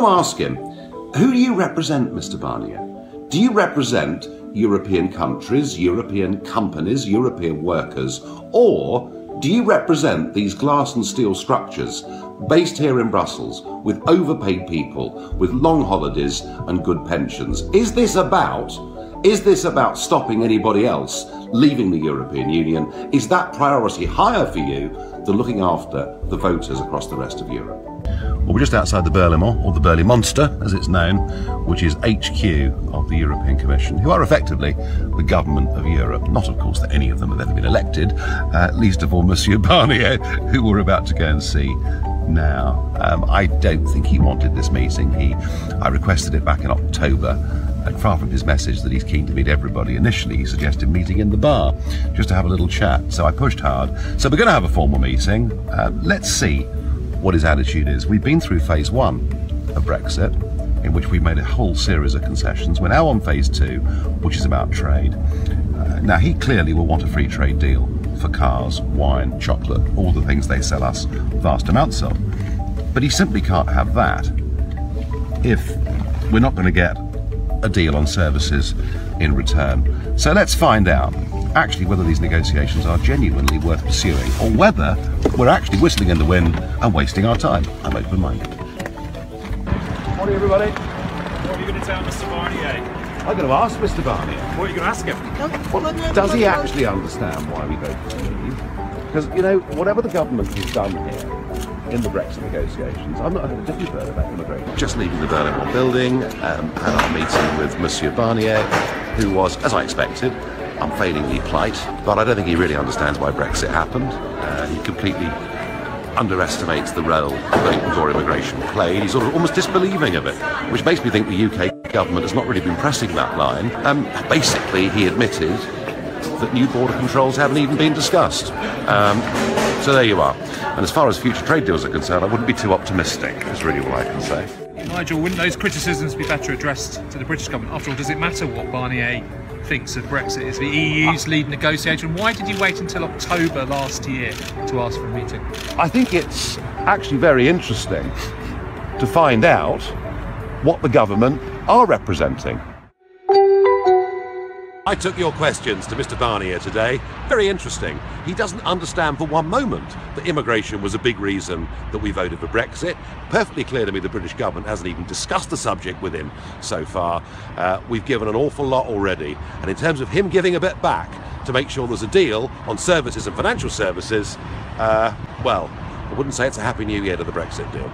to ask him, who do you represent, Mr. Barnier? Do you represent European countries, European companies, European workers, or do you represent these glass and steel structures based here in Brussels with overpaid people, with long holidays and good pensions? Is this about stopping anybody else leaving the European Union? Is that priority higher for you than looking after the voters across the rest of Europe? Well, we're just outside the Berlaymont, or the Berlaymonster as it's known, which is HQ of the European Commission, who are effectively the government of Europe. Not, of course, that any of them have ever been elected, least of all Michel Barnier, who we're about to go and see now. I don't think he wanted this meeting. I requested it back in October, and far from his message that he's keen to meet everybody, initially he suggested meeting in the bar, just to have a little chat. So I pushed hard. So we're going to have a formal meeting. Let's see what his attitude is. We've been through phase 1 of Brexit, in which we made a whole series of concessions. We're now on phase 2, which is about trade. Now, he clearly will want a free trade deal for cars, wine, chocolate, all the things they sell us vast amounts of. But he simply can't have that if we're not going to get a deal on services in return. So let's find out actually whether these negotiations are genuinely worth pursuing, or whether we're actually whistling in the wind and wasting our time. I'm open-minded. Morning, everybody. What are you going to tell Mr. Barnier? I'm going to ask Mr. Barnier. What are you going to ask him? Does he actually understand why we voted to leave? Because, you know, whatever the government has done here in the Brexit negotiations, I'm not heard you've heard about immigration. Just leaving the Berlaymont building, had our meeting with Monsieur Barnier, who was, as I expected, unfailingly polite, but I don't think he really understands why Brexit happened. He completely underestimates the role that open door immigration played. He's sort of almost disbelieving of it, which makes me think the UK government has not really been pressing that line. Basically, he admitted that new border controls haven't even been discussed. So there you are. And as far as future trade deals are concerned, I wouldn't be too optimistic, is really all I can say. Nigel, wouldn't those criticisms be better addressed to the British government? After all, does it matter what Barnier thinks of Brexit? Is the EU's lead negotiator? And why did you wait until October last year to ask for a meeting? I think it's actually very interesting to find out what the government are representing. I took your questions to Mr. Barnier today. Very interesting. He doesn't understand for one moment that immigration was a big reason that we voted for Brexit. Perfectly clear to me the British government hasn't even discussed the subject with him so far. We've given an awful lot already. And in terms of him giving a bit back to make sure there's a deal on services and financial services, well, I wouldn't say it's a happy new year to the Brexit deal.